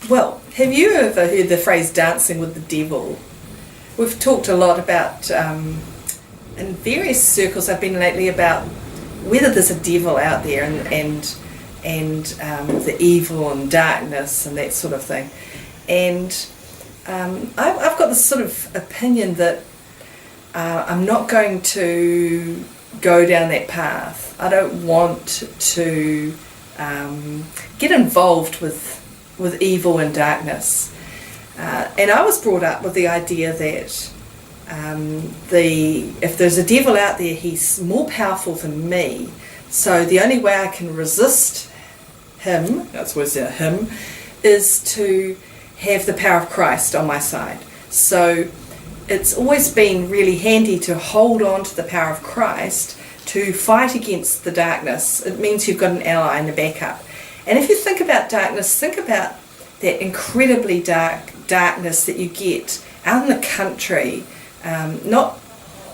Well, have you ever heard the phrase dancing with the devil? We've talked a lot about, in various circles I've been lately, about whether there's a devil out there and the evil and darkness and that sort of thing. And I've got this sort of opinion that I'm not going to go down that path. I don't want to get involved with evil and darkness. And I was brought up with the idea that if there's a devil out there, he's more powerful than me. So the only way I can resist him, that's what's him, is to have the power of Christ on my side. So it's always been really handy to hold on to the power of Christ to fight against the darkness. It means you've got an ally and a backup. And if you think about darkness, think about that incredibly darkness that you get out in the country. Not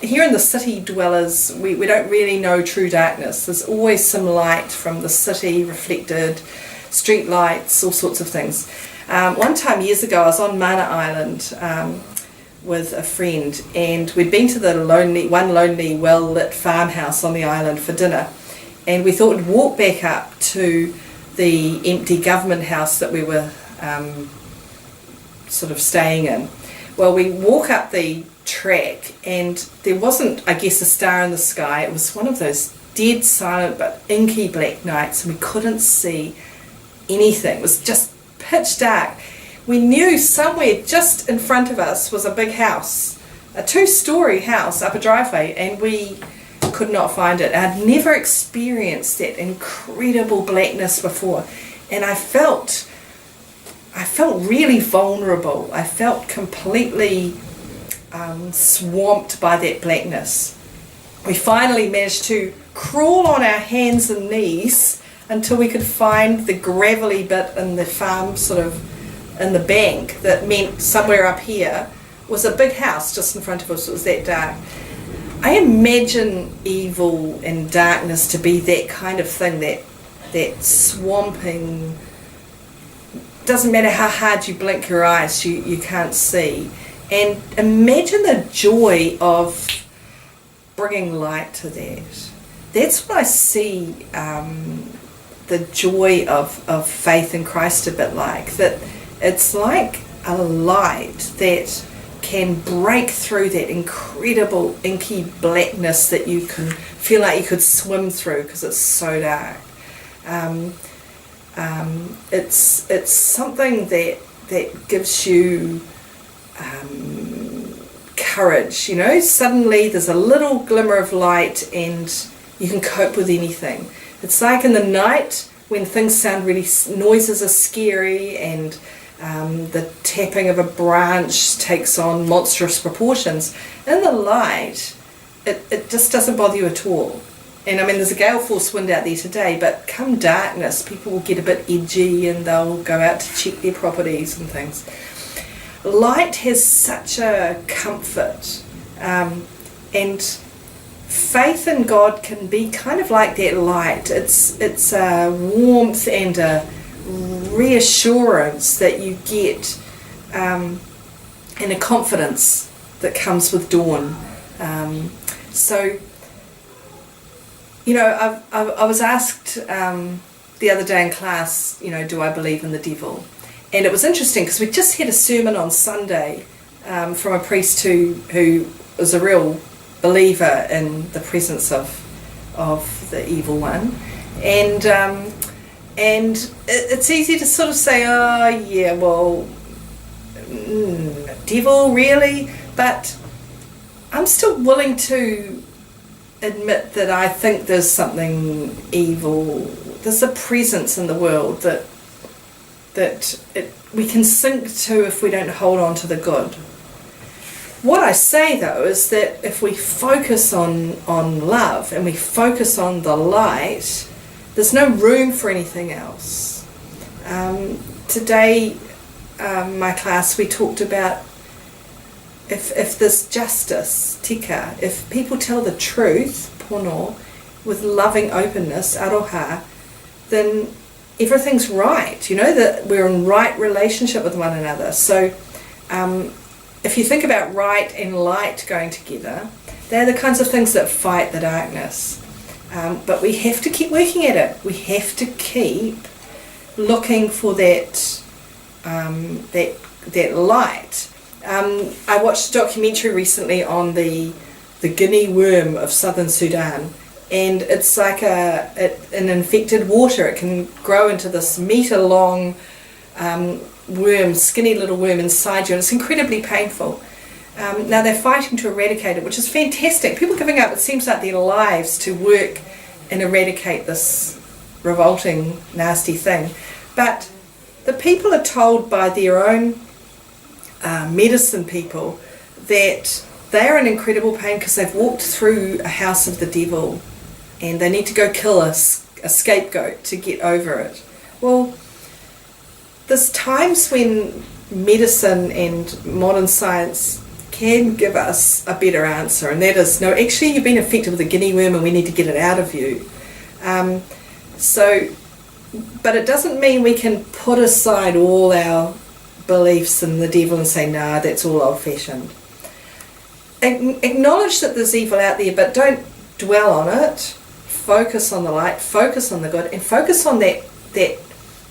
here in the city dwellers, we don't really know true darkness. There's always some light from the city reflected, street lights, all sorts of things. One time years ago, I was on Mana Island with a friend, and we'd been to the lonely, well-lit farmhouse on the island for dinner, and we thought we'd walk back up to the empty government house that we were sort of staying in. Well, we walk up the track, and there wasn't, I guess, a star in the sky. It was one of those dead silent but inky black nights, and we couldn't see anything. It was just pitch dark. We knew somewhere just in front of us was a big house, a 2-story house up a driveway, and we could not find it. I'd never experienced that incredible blackness before, and I felt really vulnerable. I felt completely swamped by that blackness. We finally managed to crawl on our hands and knees until we could find the gravelly bit in the farm, sort of in the bank, that meant somewhere up here was a big house just in front of us. It was that dark. I imagine evil and darkness to be that kind of thing, that swamping, doesn't matter how hard you blink your eyes, you can't see. And imagine the joy of bringing light to that. That's what I see the joy of faith in Christ a bit like. That it's like a light that can break through that incredible inky blackness that you can feel like you could swim through because it's so dark. It's something that gives you courage, you know. Suddenly there's a little glimmer of light and you can cope with anything. It's like in the night when things sound really, noises are scary and the tapping of a branch takes on monstrous proportions. In the light, it just doesn't bother you at all. And I mean, there's a gale force wind out there today, but come darkness, people will get a bit edgy and they'll go out to check their properties and things. Light has such a comfort, and faith in God can be kind of like that light. It's a warmth and a reassurance that you get, and a confidence that comes with dawn. So, you know, I was asked the other day in class, you know, do I believe in the devil? And it was interesting because we just had a sermon on Sunday from a priest who was a real believer in the presence of the evil one, and it's easy to sort of say, oh yeah, well, devil really, but I'm still willing to admit that I think there's something evil. There's a presence in the world that we can sink to if we don't hold on to the good. What I say though is that if we focus on love and we focus on the light, there's no room for anything else. Today, my class, we talked about if there's justice, tika, if people tell the truth, pono, with loving openness, aroha, then everything's right, that we're in right relationship with one another. So if you think about right and light going together, they're the kinds of things that fight the darkness. But we have to keep working at it. We have to keep looking for that light. I watched a documentary recently on the guinea worm of southern Sudan, and it's like an infected water. It can grow into this metre-long worm, skinny little worm inside you, and it's incredibly painful. Now they're fighting to eradicate it, which is fantastic. People giving up, it seems like, their lives to work and eradicate this revolting, nasty thing. But the people are told by their own medicine people that they're in incredible pain because they've walked through a house of the devil and they need to go kill a scapegoat to get over it. Well, there's times when medicine and modern science can give us a better answer, and that is, no, actually you've been infected with a guinea worm and we need to get it out of you. But it doesn't mean we can put aside all our beliefs in the devil and say, nah, that's all old-fashioned. Acknowledge that there's evil out there, but don't dwell on it. Focus on the light, focus on the good, and focus on that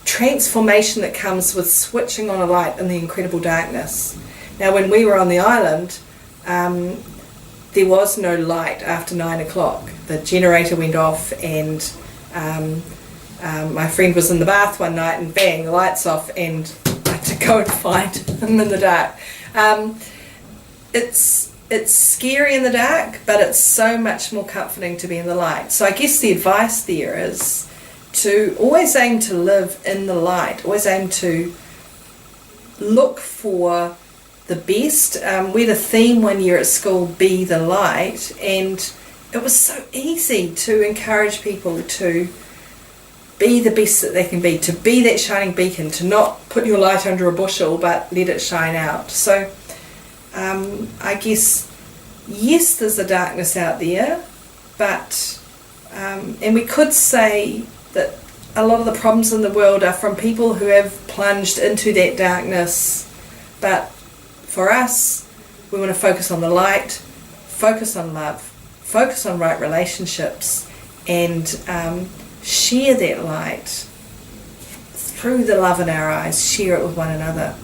transformation that comes with switching on a light in the incredible darkness. Now, when we were on the island, there was no light after 9 o'clock. The generator went off, and my friend was in the bath one night, and bang, the light's off, and I had to go and find him in the dark. It's scary in the dark, but it's so much more comforting to be in the light. So I guess the advice there is to always aim to live in the light, always aim to look for the best. We had a theme one year at school, Be the Light, and it was so easy to encourage people to be the best that they can be, to be that shining beacon, to not put your light under a bushel but let it shine out. So I guess, yes, there's a darkness out there, but and we could say that a lot of the problems in the world are from people who have plunged into that darkness. But for us, we want to focus on the light, focus on love, focus on right relationships, and share that light through the love in our eyes, share it with one another.